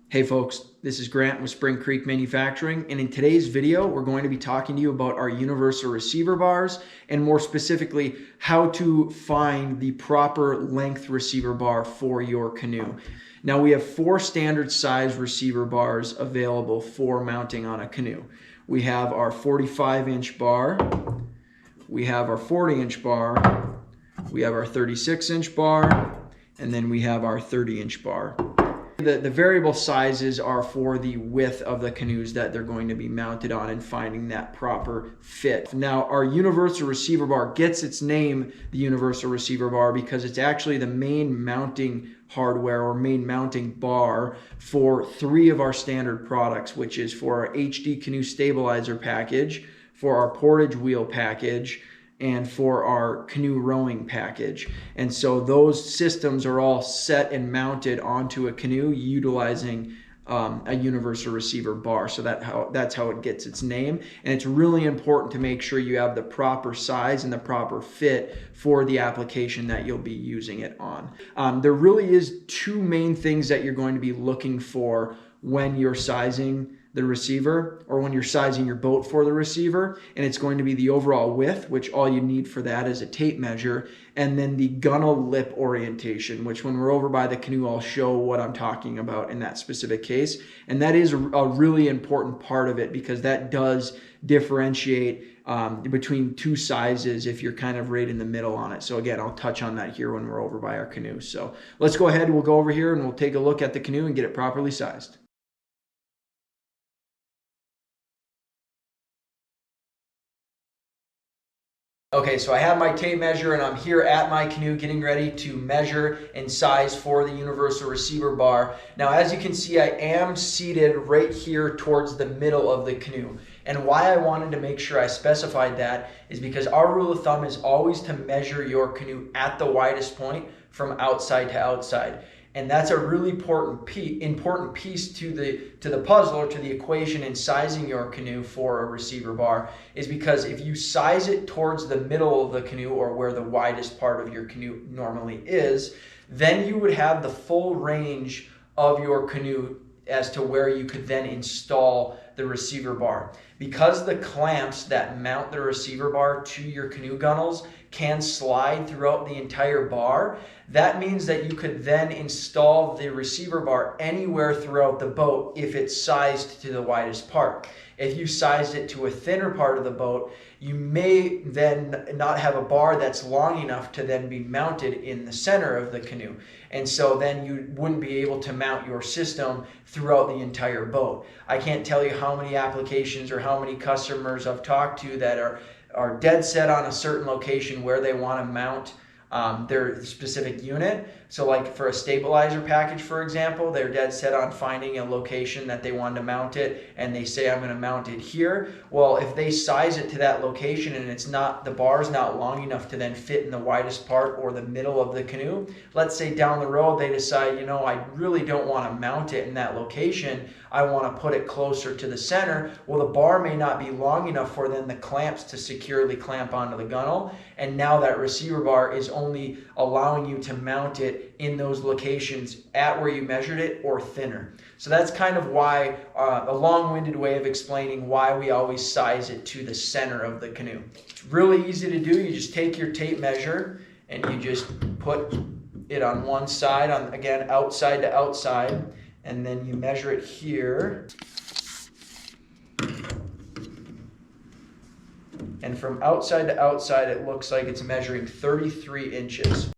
Hey folks, this is Grant with Spring Creek Manufacturing, and in today's video we're going to be talking to you about our universal receiver bars, and more specifically how to find the proper length receiver bar for your canoe. Now we have 4 standard size receiver bars available for mounting on a canoe. We have our 45-inch bar, we have our 40-inch bar, we have our 36-inch bar, and then we have our 30-inch bar. The variable sizes are for the width of the canoes that they're going to be mounted on and finding that proper fit. Now, our universal receiver bar gets its name, the universal receiver bar, because it's actually the main mounting hardware or main mounting bar for 3 of our standard products, which is for our HD canoe stabilizer package, for our Portage wheel package, and for our canoe rowing package. And so those systems are all set and mounted onto a canoe utilizing a universal receiver bar. So that's how it gets its name. And it's really important to make sure you have the proper size and the proper fit for the application that you'll be using it on. There really is 2 main things that you're going to be looking for when you're sizing the receiver, or when you're sizing your boat for the receiver, and it's going to be the overall width, which all you need for that is a tape measure, and then the gunnel lip orientation, which when we're over by the canoe I'll show what I'm talking about in that specific case. And that is a really important part of it, because that does differentiate between 2 sizes if you're kind of right in the middle on it. So again, I'll touch on that here when we're over by our canoe. So let's go ahead, we'll go over here and we'll take a look at the canoe and get it properly sized. Okay, so I have my tape measure and I'm here at my canoe getting ready to measure and size for the universal receiver bar. Now, as you can see, I am seated right here towards the middle of the canoe. And why I wanted to make sure I specified that is because our rule of thumb is always to measure your canoe at the widest point from outside to outside. And that's a really important piece to the puzzle, or to the equation in sizing your canoe for a receiver bar, is because if you size it towards the middle of the canoe, or where the widest part of your canoe normally is, then you would have the full range of your canoe as to where you could then install the receiver bar. Because the clamps that mount the receiver bar to your canoe gunnels can slide throughout the entire bar, that means that you could then install the receiver bar anywhere throughout the boat if it's sized to the widest part. If you sized it to a thinner part of the boat, you may then not have a bar that's long enough to then be mounted in the center of the canoe. And so then you wouldn't be able to mount your system throughout the entire boat. I can't tell you how many applications or how many customers I've talked to that are dead set on a certain location where they want to mount their specific unit. So like for a stabilizer package, for example, they're dead set on finding a location that they want to mount it, and they say, I'm going to mount it here. Well, if they size it to that location and the bar's not long enough to then fit in the widest part or the middle of the canoe, let's say down the road they decide, I really don't want to mount it in that location, I want to put it closer to the center. Well, the bar may not be long enough for then the clamps to securely clamp onto the gunnel, and now that receiver bar is only allowing you to mount it in those locations at where you measured it, or thinner. So that's kind of why, a long-winded way of explaining why we always size it to the center of the canoe. It's really easy to do. You just take your tape measure and you just put it on one side, again, outside to outside, and then you measure it here. And from outside to outside, it looks like it's measuring 33 inches.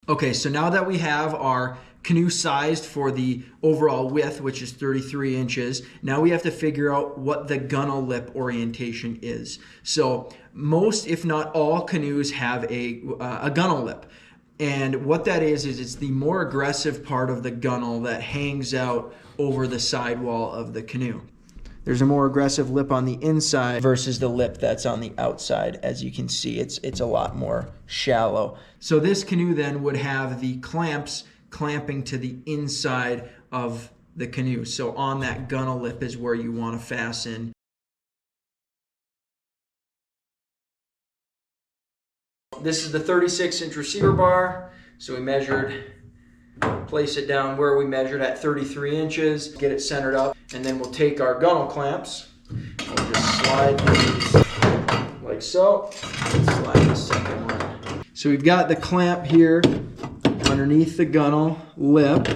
Okay, so now that we have our canoe sized for the overall width, which is 33 inches, now we have to figure out what the gunnel lip orientation is. So most, if not all, canoes have a gunnel lip. And what that is it's the more aggressive part of the gunnel that hangs out over the sidewall of the canoe. There's a more aggressive lip on the inside versus the lip that's on the outside. As you can see, it's a lot more shallow. So this canoe then would have the clamps clamping to the inside of the canoe. So on that gunnel lip is where you want to fasten This is the 36-inch receiver bar. So we measured, place it down where we measured at 33 inches, get it centered up, and then we'll take our gunnel clamps. We'll just slide these like so. Slide the second one. So we've got the clamp here underneath the gunnel lip.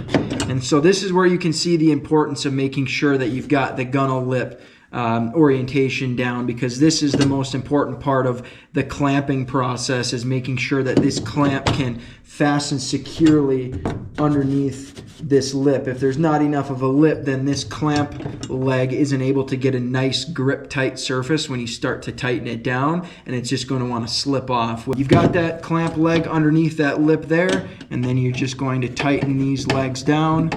And so this is where you can see the importance of making sure that you've got the gunnel lip orientation down, because this is the most important part of the clamping process, is making sure that this clamp can fasten securely underneath this lip. If there's not enough of a lip, then this clamp leg isn't able to get a nice grip tight surface when you start to tighten it down, and it's just going to want to slip off. You've got that clamp leg underneath that lip there, and then you're just going to tighten these legs down.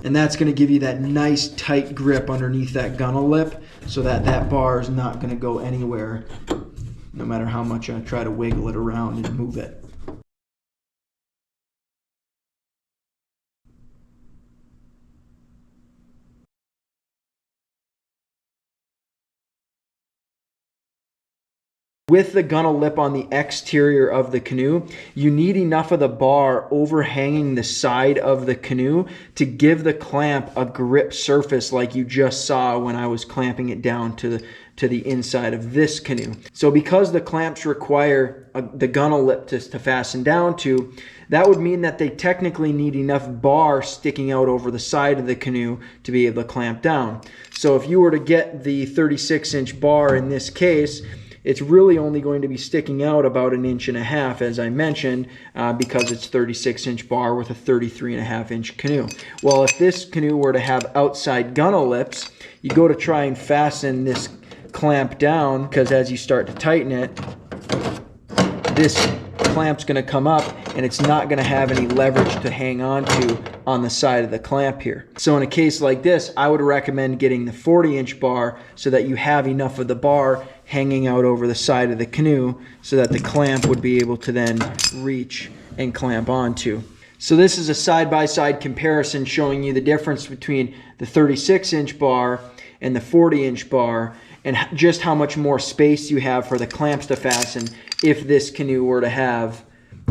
And that's going to give you that nice tight grip underneath that gunnel lip, so that that bar is not going to go anywhere, no matter how much I try to wiggle it around and move it. With the gunnel lip on the exterior of the canoe, you need enough of the bar overhanging the side of the canoe to give the clamp a grip surface like you just saw when I was clamping it down to the inside of this canoe. So because the clamps require the gunnel lip to fasten down to, that would mean that they technically need enough bar sticking out over the side of the canoe to be able to clamp down. So if you were to get the 36-inch bar in this case, it's really only going to be sticking out about 1.5 inches, as I mentioned, because it's 36-inch bar with a 33.5-inch canoe. Well, if this canoe were to have outside gunnel lips, you go to try and fasten this clamp down, because as you start to tighten it, this clamp's going to come up and it's not going to have any leverage to hang on to on the side of the clamp here. So in a case like this, I would recommend getting the 40-inch bar so that you have enough of the bar hanging out over the side of the canoe so that the clamp would be able to then reach and clamp onto. So this is a side-by-side comparison showing you the difference between the 36-inch bar and the 40-inch bar, and just how much more space you have for the clamps to fasten if this canoe were to have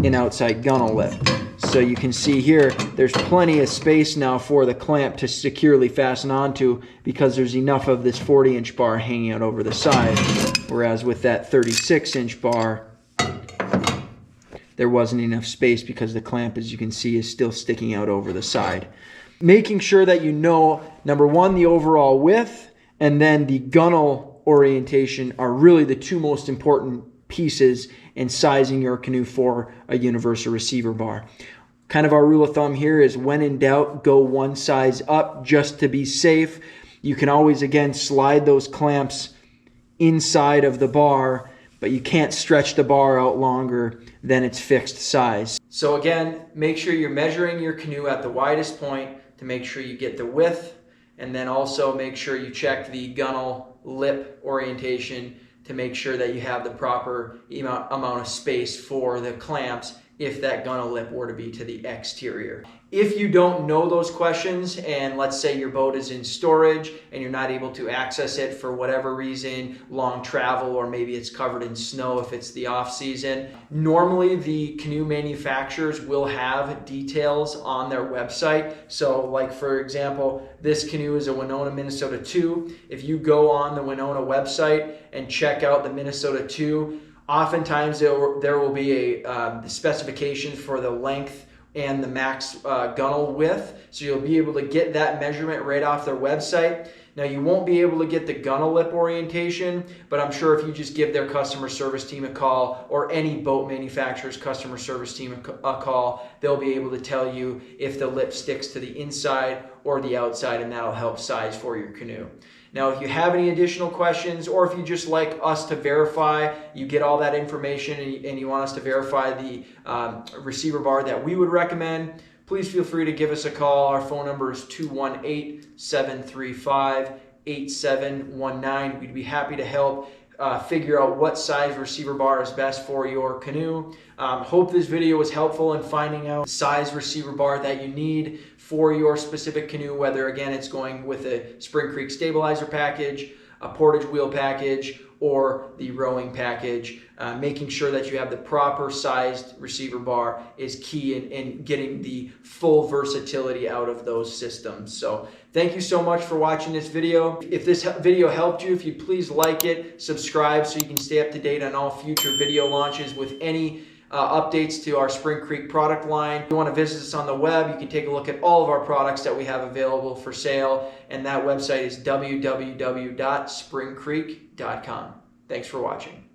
an outside gunnel lip. So you can see here, there's plenty of space now for the clamp to securely fasten onto, because there's enough of this 40-inch bar hanging out over the side. Whereas with that 36-inch bar, there wasn't enough space because the clamp, as you can see, is still sticking out over the side. Making sure that you know, number one, the overall width, and then the gunnel orientation are really the two most important pieces in sizing your canoe for a universal receiver bar. Kind of our rule of thumb here is, when in doubt, go one size up just to be safe. You can always, again, slide those clamps inside of the bar, but you can't stretch the bar out longer than its fixed size. So again, make sure you're measuring your canoe at the widest point to make sure you get the width, and then also make sure you check the gunnel lip orientation to make sure that you have the proper amount of space for the clamps if that gunnel lip were to be to the exterior. If you don't know those questions, and let's say your boat is in storage and you're not able to access it for whatever reason, long travel, or maybe it's covered in snow if it's the off season, normally the canoe manufacturers will have details on their website. So like, for example, this canoe is a Winona Minnesota 2. If you go on the Winona website and check out the Minnesota 2, oftentimes there will be the specifications for the length and the max gunnel width. So you'll be able to get that measurement right off their website. Now, you won't be able to get the gunnel lip orientation, but I'm sure if you just give their customer service team a call, or any boat manufacturer's customer service team a call, they'll be able to tell you if the lip sticks to the inside or the outside, and that'll help size for your canoe. Now, if you have any additional questions, or if you just like us to verify, you get all that information and you want us to verify the receiver bar that we would recommend, please feel free to give us a call. Our phone number is 218-735-8719. We'd be happy to help figure out what size receiver bar is best for your canoe. Hope this video was helpful in finding out the size receiver bar that you need for your specific canoe, whether, again, it's going with a Spring Creek stabilizer package, a Portage wheel package or the rowing package. Making sure that you have the proper sized receiver bar is key in getting the full versatility out of those systems. So thank you so much for watching this video. If this video helped you, if you please like it, subscribe so you can stay up to date on all future video launches with any updates to our Spring Creek product line. If you want to visit us on the web, you can take a look at all of our products that we have available for sale, and that website is www.springcreek.com. Thanks for watching.